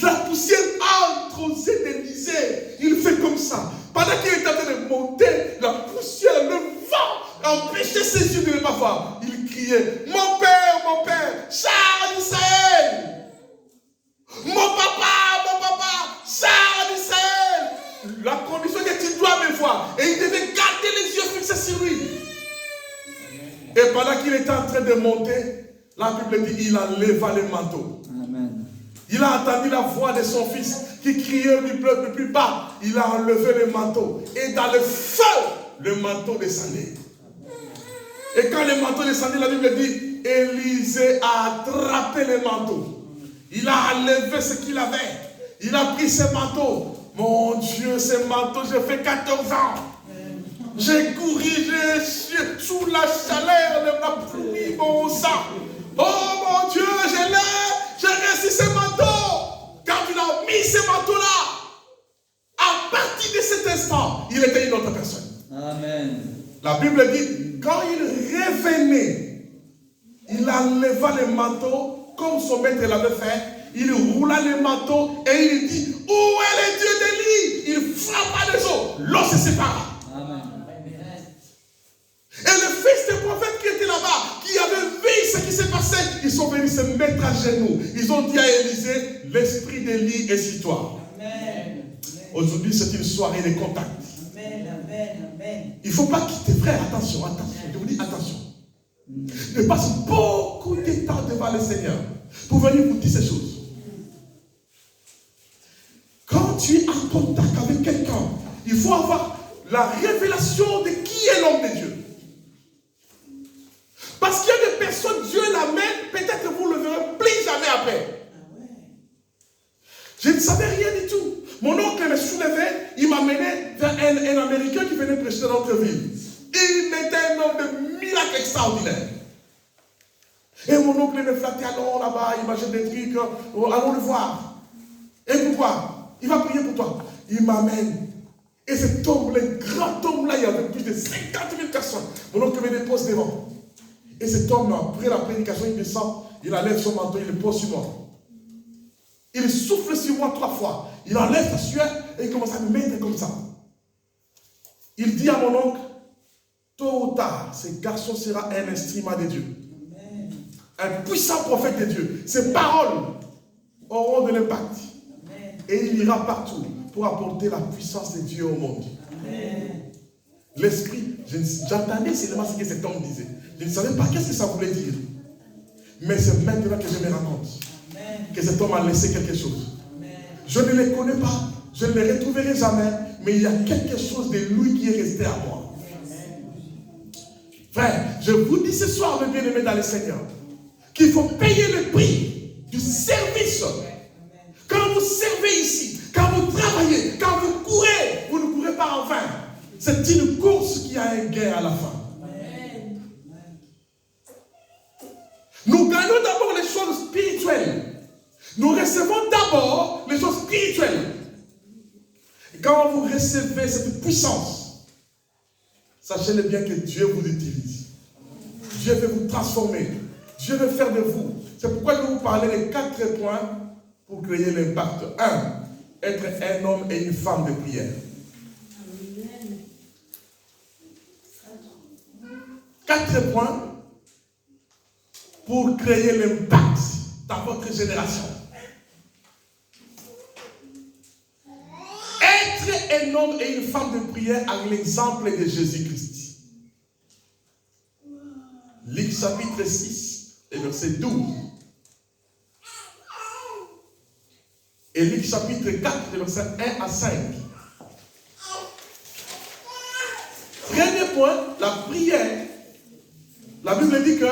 A: La poussière entre aux Élysées. Il fait comme ça. Pendant qu'il est en train de monter, la poussière, le vent empêchait ses yeux de ne pas voir. Il criait, mon père, char d'Israël. Mon papa, char d'Israël. La condition est que tu dois me voir. Et il devait garder les yeux fixés sur lui. Et pendant qu'il était en train de monter, la Bible dit il enleva le manteau.
B: Amen.
A: Il a entendu la voix de son fils qui criait du plus bas. Il a enlevé le manteau. Et dans le feu, le manteau descendait. Et quand le manteau descendait, la Bible dit Élisée a attrapé le manteau. Il a enlevé ce qu'il avait. Il a pris ce manteau. Mon Dieu, ce manteau, j'ai fait 14 ans. J'ai couru, sous la chaleur de ma pluie, mon sang. Oh mon Dieu, j'ai réussi ce manteau. Quand il a mis ce manteau-là, à partir de cet instant, il était une autre personne.
B: Amen.
A: La Bible dit, quand il revenait, il enleva le manteau comme son maître l'avait fait. Il roula le manteau et il dit, où est le Dieu d'Élie? Il frappa les eaux. L'eau se sépara.
B: Amen.
A: Et le fils des prophètes qui était là-bas, qui avait vu ce qui s'est passé, ils sont venus se mettre à genoux. Ils ont dit à Élisée, l'esprit d'Élie est sur toi. Aujourd'hui, c'est une soirée de contact. Il ne faut pas quitter, frère, attention. Je vous dis attention. Je passe beaucoup de temps devant le Seigneur pour venir vous dire ces choses. Quand tu es en contact avec quelqu'un, il faut avoir la révélation de qui est l'homme de Dieu. Parce qu'il y a des personnes, Dieu l'amène, peut-être vous ne le verrez plus jamais après. Je ne savais rien du tout. Mon oncle me soulevait, il m'amenait vers un Américain qui venait prêcher dans notre ville. Il était un homme de miracles extraordinaires. Et mon oncle me flattait, allons là-bas, il mangeait des trucs, allons le voir. Et pourquoi? Il va prier pour toi. Il m'amène. Et cet homme, le grand homme-là, il y avait plus de 50 000 personnes. Mon oncle me dépose devant. Et cet homme, après la prédication, il descend, il enlève son manteau, il le pose sur moi. Il souffle sur moi 3 fois. Il enlève sa sueur et il commence à me mettre comme ça. Il dit à mon oncle, tôt ou tard, ce garçon sera un instrument de Dieu. Amen. Un puissant prophète de Dieu. Ses paroles auront de l'impact. Et il ira partout pour apporter la puissance de Dieu au monde. Amen. L'esprit, j'entendais seulement ce que cet homme disait. Je ne savais pas qu'est-ce que ça voulait dire. Mais c'est maintenant que je me rends compte que cet homme a laissé quelque chose. Amen. Je ne le connais pas, je ne le retrouverai jamais, mais il y a quelque chose de lui qui est resté à moi. Amen. Frère, je vous dis ce soir, mes bien-aimés dans le Seigneur, qu'il faut payer le prix du service. Quand vous servez ici, quand vous travaillez, quand vous courez, vous ne courez pas en vain. C'est une course qui a un gain à la fin. Amen. Nous gagnons d'abord les choses spirituelles. Nous recevons d'abord les choses spirituelles. Et quand vous recevez cette puissance, sachez-le bien que Dieu vous utilise. Dieu veut vous transformer. Dieu veut faire de vous. C'est pourquoi je vais vous parler des 4 points pour créer l'impact. 1. Être un homme et une femme de prière. 4 points pour créer l'impact dans votre génération. Être un homme et une femme de prière avec l'exemple de Jésus-Christ. Luc chapitre 6, et verset 12. Et Luc chapitre 4, verset 1 à 5. Premier point, la prière. La Bible dit que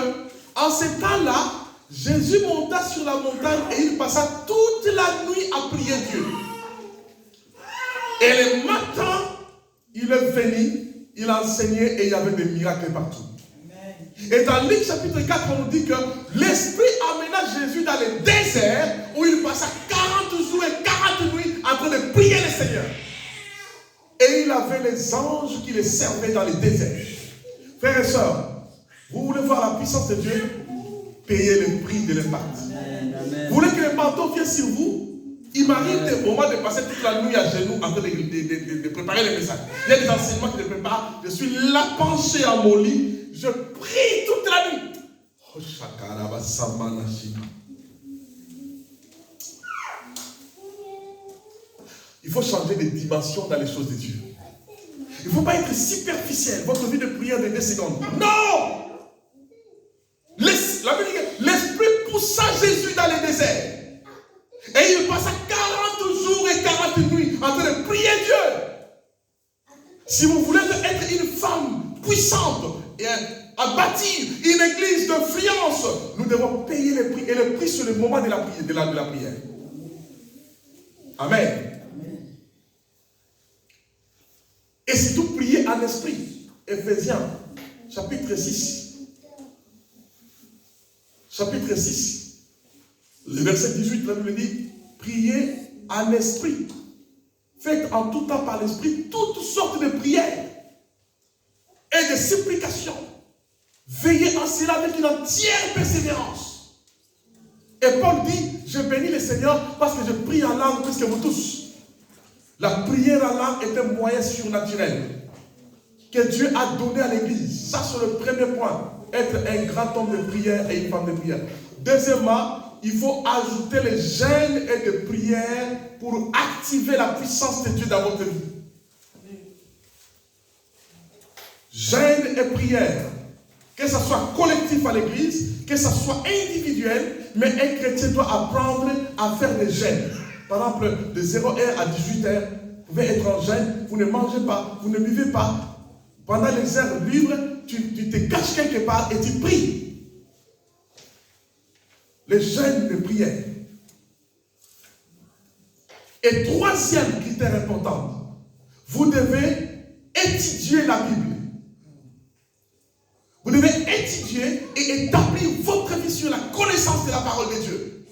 A: en ce temps-là, Jésus monta sur la montagne et il passa toute la nuit à prier Dieu. Et le matin, il est venu, il enseignait et il y avait des miracles partout. Amen. Et dans Luc chapitre 4, on nous dit que l'Esprit amena Jésus dans le désert où il passa 40 jours et 40 nuits en train de prier le Seigneur. Et il avait les anges qui les servaient dans le désert. Frères et sœurs, vous voulez voir la puissance de Dieu? Payez le prix de l'impact. Vous voulez que le manteau vienne sur vous? Il m'arrive des moments de passer toute la nuit à genoux en train de préparer les messages. Il y a des enseignements que je prépare. Je suis là penché à mon lit. Je prie toute la nuit. Oh, Shakaraba Samanashi. Il faut changer de dimension dans les choses de Dieu. Il ne faut pas être superficiel. Votre vie de prière de 2 secondes. Non! L'Esprit poussa Jésus dans le désert. Et il passa 40 jours et 40 nuits en train de prier Dieu. Si vous voulez être une femme puissante et à bâtir une église d'influence, nous devons payer le prix. Et le prix sur le moment de la prière. Amen. Et surtout prier en esprit. Éphésiens, chapitre 6. Chapitre 6. Le verset 18, la Bible dit, priez en esprit. Faites en tout temps par l'esprit toutes sortes de prières et de supplications. Veillez en cela avec une entière persévérance. Et Paul dit, je bénis le Seigneur parce que je prie en langue plus que vous tous. La prière en langue est un moyen surnaturel que Dieu a donné à l'église. Ça, c'est le premier point. Être un grand homme de prière et une femme de prière. Deuxièmement, il faut ajouter les jeûnes et les prières pour activer la puissance de Dieu dans votre vie. Jeûne et prière. Que ce soit collectif à l'église, que ce soit individuel, mais un chrétien doit apprendre à faire des jeûnes. Par exemple, de 0h à 18h, vous pouvez être en jeûne, vous ne mangez pas, vous ne buvez pas. Pendant les heures libres, tu te caches quelque part et tu pries. Les jeûnes de prière. Et troisième critère important, vous devez étudier la Bible. Vous devez étudier et établir votre vie sur la connaissance de la parole de Dieu.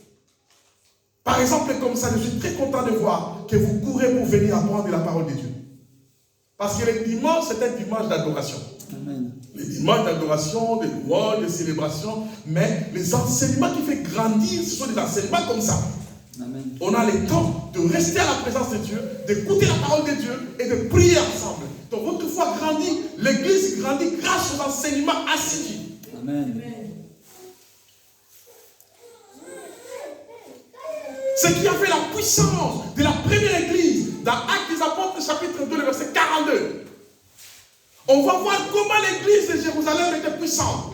A: Par exemple, comme ça, je suis très content de voir que vous courez pour venir apprendre la parole de Dieu. Parce que le dimanche, c'est un dimanche d'adoration. Amen. Les dimanches d'adoration, de louanges, de célébration, mais les enseignements qui font grandir, ce sont des enseignements comme ça. Amen. On a le temps de rester à la présence de Dieu, d'écouter la parole de Dieu et de prier ensemble. Donc votre foi grandit, l'église grandit grâce aux enseignements assidus. Amen. Ce qui a fait la puissance de la première église, dans Actes des Apôtres, chapitre 2, le verset 42. On va voir comment l'église de Jérusalem était puissante.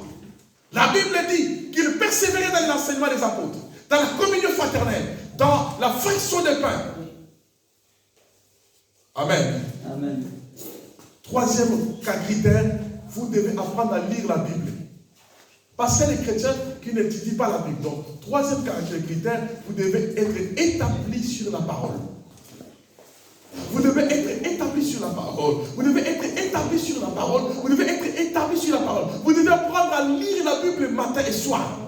A: La Bible dit qu'il persévérait dans l'enseignement des apôtres, dans la communion fraternelle, dans la fraction des pains. Amen. Amen. Troisième critère, vous devez apprendre à lire la Bible. Parce qu'il y a des chrétiens qui n'étudient pas la Bible. Donc, troisième critère, vous devez être établi sur la parole. Vous devez être établi sur la parole. Vous devez être établi sur la parole. Vous devez être établi sur la parole. Vous devez apprendre à lire la Bible matin et soir.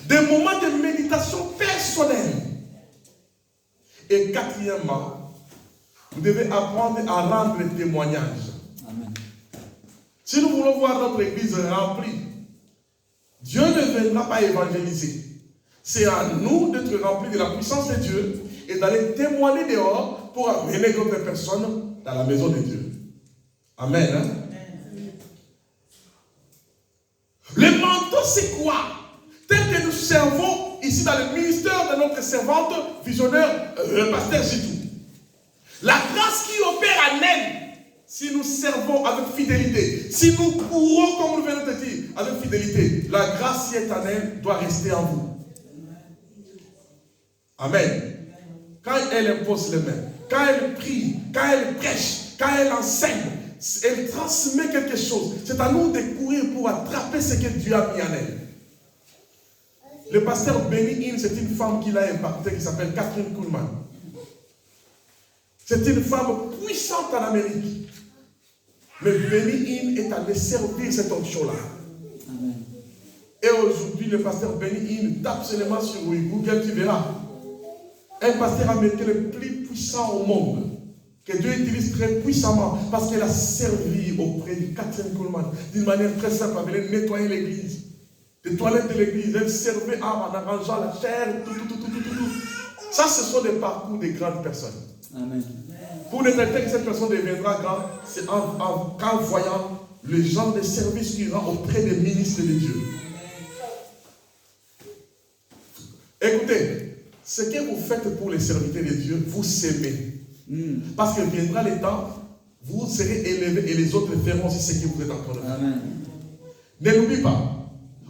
A: Des moments de méditation personnelle. Et quatrièmement, vous devez apprendre à rendre les témoignages. Amen. Si nous voulons voir notre église remplie, Dieu ne viendra pas évangéliser. C'est à nous d'être remplis de la puissance de Dieu et d'aller témoigner dehors pour amener d'autres personnes dans la maison de Dieu. Amen. Hein? Amen. Le manteau, c'est quoi? Tel que nous servons ici dans le ministère de notre servante visionnaire, le pasteur Jitou. La grâce qui opère en elle, si nous servons avec fidélité, si nous courons, comme nous venons de dire, avec fidélité, la grâce qui est en elle doit rester en vous. Amen. Quand elle impose les mains, quand elle prie, quand elle prêche, quand elle enseigne, elle transmet quelque chose. C'est à nous de courir pour attraper ce que Dieu a mis en elle. Le pasteur Benny Hinn, c'est une femme qui l'a impacté, qui s'appelle Catherine Kuhlman. C'est une femme puissante en Amérique. Mais Benny Hinn est allé servir cette onction-là. Et aujourd'hui, le pasteur Benny Hinn, tape seulement sur Google, tu verras. Un pasteur américain le plus puissant au monde, que Dieu utilise très puissamment, parce qu'il a servi auprès du 4e commandement d'une manière très simple. Elle nettoyait l'église, les toilettes de l'église, elle servait en arrangeant la chair, tout. Ça, ce sont des parcours de grandes personnes. Amen. Pour détecter que cette personne deviendra grande, c'est en voyant le genre de service qu'il rend auprès des ministres de Dieu. Écoutez, ce que vous faites pour les serviteurs de Dieu, vous s'aimez. Parce que viendra le temps, vous serez élevés et les autres feront aussi ce que vous êtes en train de faire. Ne l'oublie pas.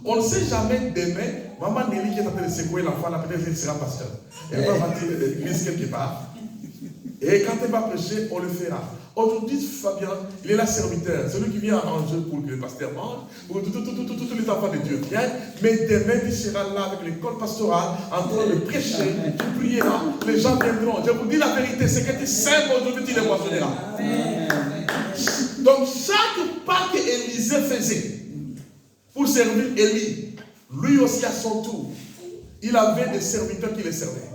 A: On ne sait jamais demain, maman Nelly qui est en train de secouer l'enfant, là peut-être elle sera pasteur. Elle va bâtir l'église quelque part. Et quand elle va prêcher, on le fera. Aujourd'hui, Fabien, il est là serviteur, celui qui vient arranger pour que le pasteur mange, pour tout les enfants de Dieu viennent, mais demain, il sera là avec l'école pastorale, en train de prêcher, tu prieras, les gens viendront. Je vous dis la vérité, c'est que tu sèmes aujourd'hui, tu les moissonneras. Donc, chaque pas que Élisée faisait pour servir Élie, lui aussi à son tour, il avait des serviteurs qui les servaient.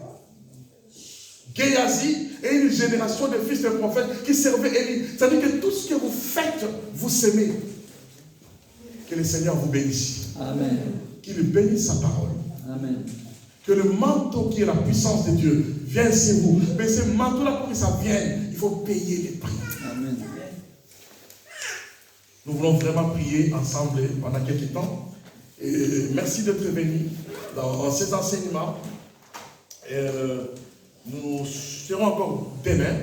A: Géasi et une génération de fils de prophètes qui servaient Élie. C'est-à-dire que tout ce que vous faites, vous s'aimez. Que le Seigneur vous bénisse. Amen. Qu'il bénisse sa parole. Amen. Que le manteau qui est la puissance de Dieu vienne sur vous. Mais ce manteau-là, pour que ça vienne, il faut payer les prix. Amen. Nous voulons vraiment prier ensemble pendant quelques temps. Et merci d'être venus dans cet enseignement. Nous serons encore demain.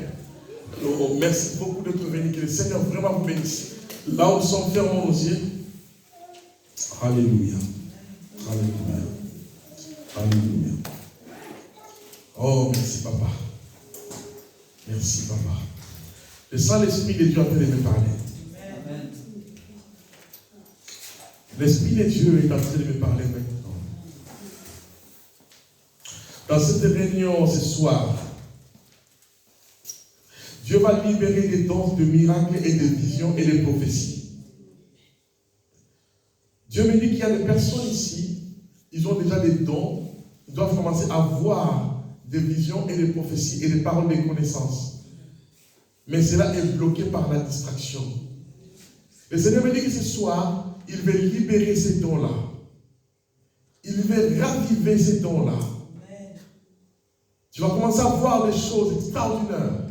A: Merci beaucoup d'être venus. Que le Seigneur vraiment vous bénisse. Là où nous sommes, fermons nos yeux. Alléluia. Alléluia. Alléluia. Oh, merci Papa. Merci Papa. Je sens l'Esprit de Dieu en train de me parler. Amen. L'Esprit de Dieu est en train de me parler maintenant. Dans cette réunion ce soir, Dieu va libérer des dons de miracles et de visions et de prophéties. Dieu me dit qu'il y a des personnes ici, ils ont déjà des dons, ils doivent commencer à voir des visions et des prophéties et des paroles de connaissance. Mais cela est bloqué par la distraction. Le Seigneur me dit que ce soir, il veut libérer ces dons-là. Il veut raviver ces dons-là. Tu vas commencer à voir des choses extraordinaires.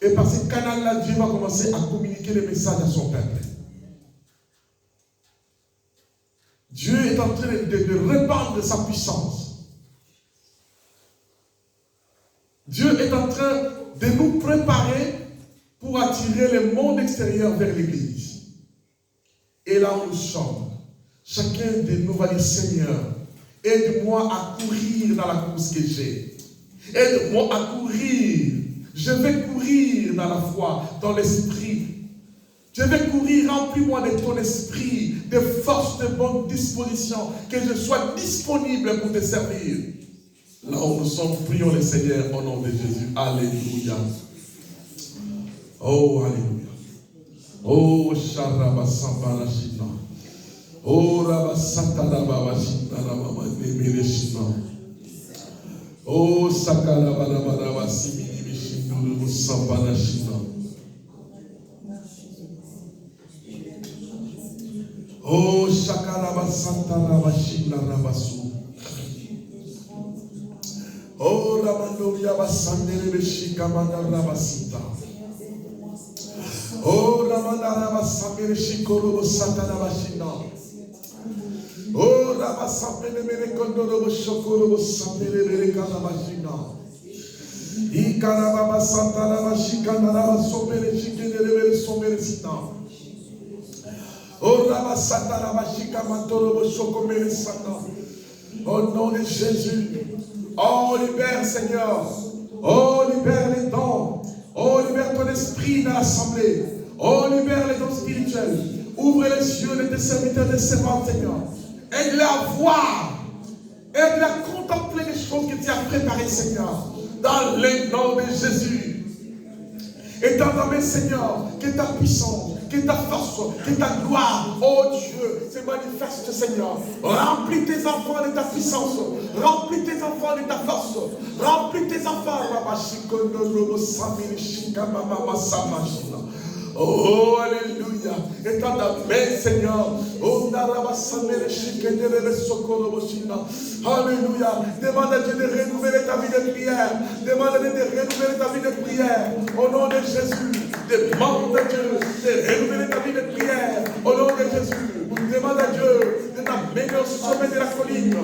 A: Et par ce canal-là, Dieu va commencer à communiquer les messages à son peuple. Dieu est en train de répandre sa puissance. Dieu est en train de nous préparer pour attirer le monde extérieur vers l'Église. Et là où nous sommes, chacun de nous va dire, Seigneur, aide-moi à courir dans la course que j'ai. Aide-moi à courir. Je vais courir dans la foi, dans l'esprit. Je vais courir, remplis-moi de ton esprit, de force, de bonne disposition, que je sois disponible pour te servir. Là où nous sommes, prions le Seigneur au nom de Jésus. Alléluia. Oh, alléluia. Oh, Sharabassambalashina. Oh, Rabassatarabashina, Rabamashina. Oh, Sakarabarabarabasimini, Mishinu, Sambalashina. Oh, Shakarabassantarabashina, Rabasu. Oh, Ramandoria Basandere Beshika Mandarabasita. Oh, Ramandarabasambere Shikoro Satanabashina. Oh, Rabasambere Merekondoro Shokoro Sambere Merekanabashina. Ikarababa Santarabashika Narabasobere Shikenere Someresina. Oh, Rabasatarabashika Mantoro Shokomere Sana. Au nom de Jésus. Oh, libère, Seigneur. Oh, libère les dons. Oh, libère ton esprit dans l'assemblée. Oh, libère les dons spirituels. Ouvre les yeux de tes serviteurs et des servantes, Seigneur. Aide-les à voir. Aide-les à contempler les choses que tu as préparées, Seigneur. Dans le nom de Jésus. Étends ta main, Seigneur, que ta puissance, que ta force, que ta gloire, oh Dieu, se manifeste, Seigneur. Remplis tes enfants de ta puissance, remplis tes enfants de ta force, remplis tes enfants. Oh, alléluia. Étends ta main, Seigneur. Oh, alléluia. Demande à Dieu de renouveler ta vie de prière. Demande à Dieu de renouveler ta vie de prière. Au nom de Jésus. Demande à Dieu de renouveler ta vie de prière. Au nom de Jésus. Demande à Dieu de t'amener au sommet de la colline.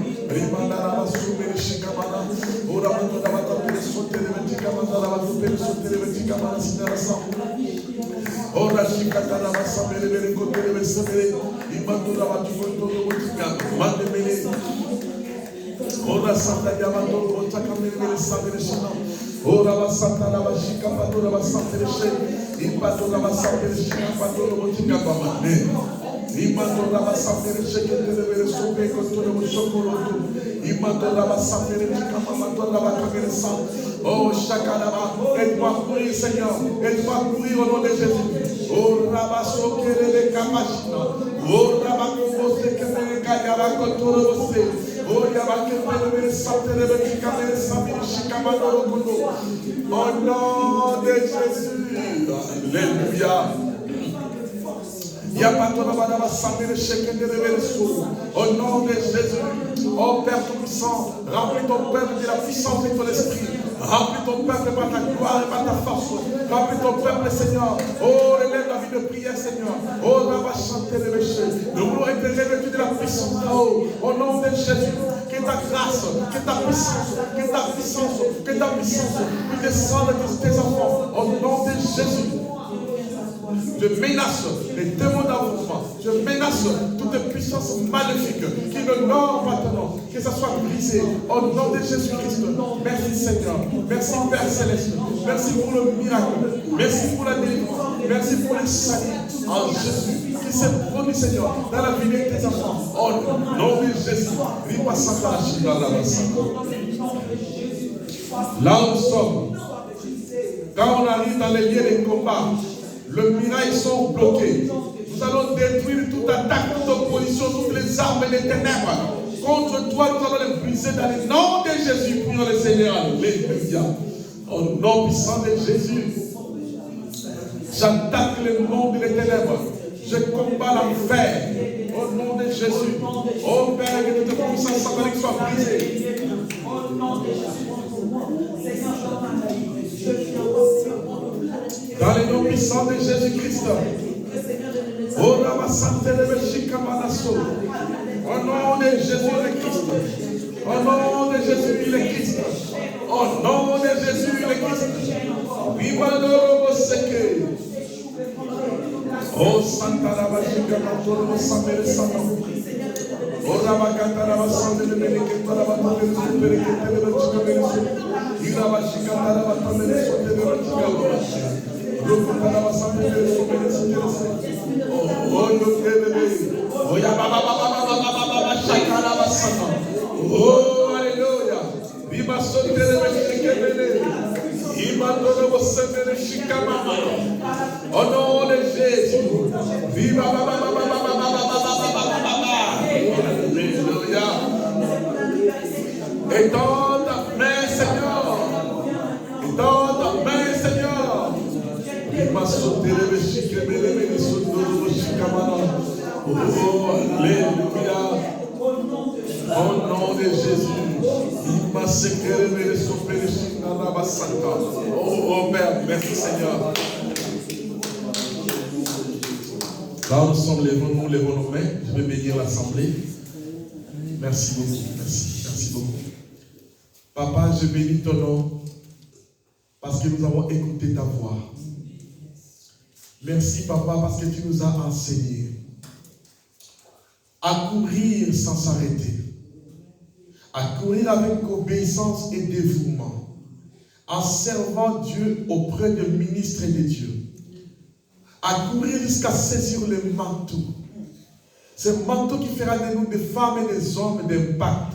A: Oh, la chicata la massambele, le côté de Messabele, il m'a donné la voiture de Motika, Mandemele. Oh, la Santa Yamato, Takamele, Sabele China. Oh, la Santa la Chica, Pato la Santa China, il Pato la Santa China, Pato Motika, Bamane. Il m'a donné la Santa China, le Sobe, Coto de Chocoloto. Il m'a donné la Santa China, Mamato la Bacamele Sang. Oh, Chakalaba, aide-moi à courir, Seigneur. Aide-moi à courir au nom de Jésus. Oh, Rabasso, Kelele Kamashina. Oh, Rabakombo, Sekele Kayara, Kotorose. Oh, Yabakele, Santere, Kamele, Samir, Shikamadoro, Kono. Au nom de Jésus. Alléluia. Au nom de Jésus, oh Père Tout-Puissant, remplis ton peuple de la puissance de ton esprit. Remplis ton peuple par ta gloire et par ta force. Remplis ton peuple, Seigneur. Oh, relève la vie de prière, Seigneur. Oh, là va chanter les péchés. Nous voulons être revêtus de la puissance là-haut. Au nom de Jésus, que ta grâce, que ta puissance, que ta puissance, que ta puissance puisse descendre de tes enfants. Au nom de Jésus. Je menace les démons d'avortement. Je menace toute puissance maléfique qui ne n'honore pas ton nom. Que ça soit brisé au nom de Jésus-Christ. Merci Seigneur. Merci Père Céleste. Merci pour le miracle. Merci pour la délivrance. Merci pour le salut en Jésus qui s'est produit, Seigneur, dans la vie de tes enfants. Au nom de Jésus. Là où nous sommes, quand on arrive dans les lieux de combat, les murailles sont bloquées. Nous allons détruire toute attaque, toute opposition, toutes les armes des ténèbres. Contre toi, nous allons les briser dans le nom de Jésus. Prions le Seigneur. Alléluia. Au nom puissant de Jésus, j'attaque le monde des ténèbres. Je combats l'enfer. Au nom de Jésus. Oh Père, que toute puissance satanique soit brisée. Au nom de Jésus. Dans le nom puissant de Jésus-Christ. Au nom de Jésus le Christ. Au nom de Jésus le Christ. Au nom de Jésus le Christ. Oh Santa la Vajika Matoro Samere Sama. Oh Rabakata la Vasande de Beneketa la Vatale de Superekete de Vajika Benese. Ira Vajika la Vatale de Superekete. Oh, alléluia. Viva Sotere Meshikebele. Imandoro Vosendere Shikamama. Au nom de Jésus. Viva alléluia. Étends ta main, Seigneur. Étends ta main, Seigneur. Oh, alléluia. Au nom de Jésus. Oh Père, merci Seigneur. Là où nous sommes, levons nos mains. Je vais bénir l'assemblée. Merci beaucoup. Merci beaucoup. Papa, je bénis ton nom parce que nous avons écouté ta voix. Merci, Papa, parce que tu nous as enseigné à courir sans s'arrêter, à courir avec obéissance et dévouement, en servant Dieu auprès des ministres de Dieu, à courir jusqu'à saisir le manteau. Ce manteau qui fera de nous des femmes et des hommes d'impact.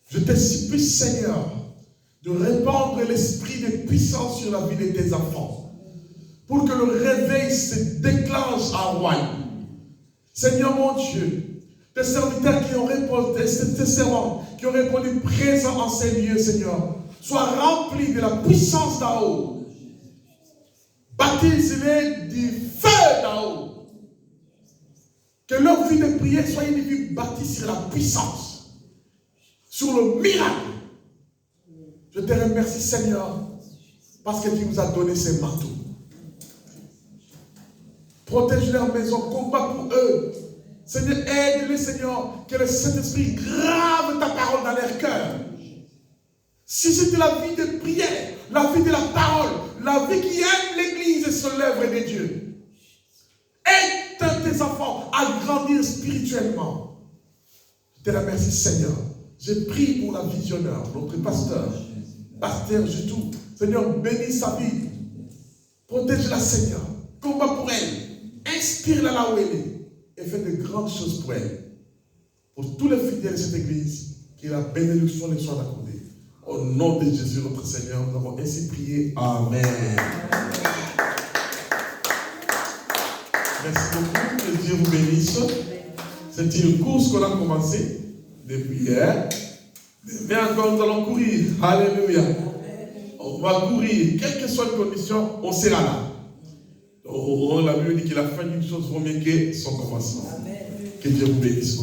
A: Je te supplie, Seigneur, de répandre l'esprit de puissance sur la vie de tes enfants. pour que le réveil se déclenche en royaume. Seigneur mon Dieu, tes serviteurs qui ont répondu, tes servants qui ont répondu présents en ces lieux, Seigneur, soient remplis de la puissance d'en haut. Baptise-les du feu d'en haut. Que leur vie de prière soit une vie bâtie sur la puissance, sur le miracle. Je te remercie, Seigneur, parce que tu nous as donné ces manteaux. Protège leur maison, combat pour eux. Seigneur, aide-les, Seigneur, que le Saint-Esprit grave ta parole dans leur cœur. Si c'était la vie de prière, la vie de la parole, la vie qui aime l'Église et se l'œuvre de Dieu. Aide tes enfants à grandir spirituellement. Je te remercie, Seigneur. Je prie pour la visionneur, notre pasteur, Pasteur Jutou. Seigneur, bénis sa vie. Protège-la, Seigneur. Combat pour elle. Inspire-la là où elle est. Et fais de grandes choses pour elle. Pour tous les fidèles de cette église, que la bénédiction les soit accordée. Au nom de Jésus, notre Seigneur, nous avons ainsi prié. Amen. Merci beaucoup. Que Dieu vous bénisse. C'est une course qu'on a commencée depuis hier. Mais encore, nous allons courir. Alléluia. On va courir. Quelle que soit les conditions, on sera là. La Bible dit que la fin d'une chose vaut mieux que son commencement. Amen. Que Dieu vous bénisse.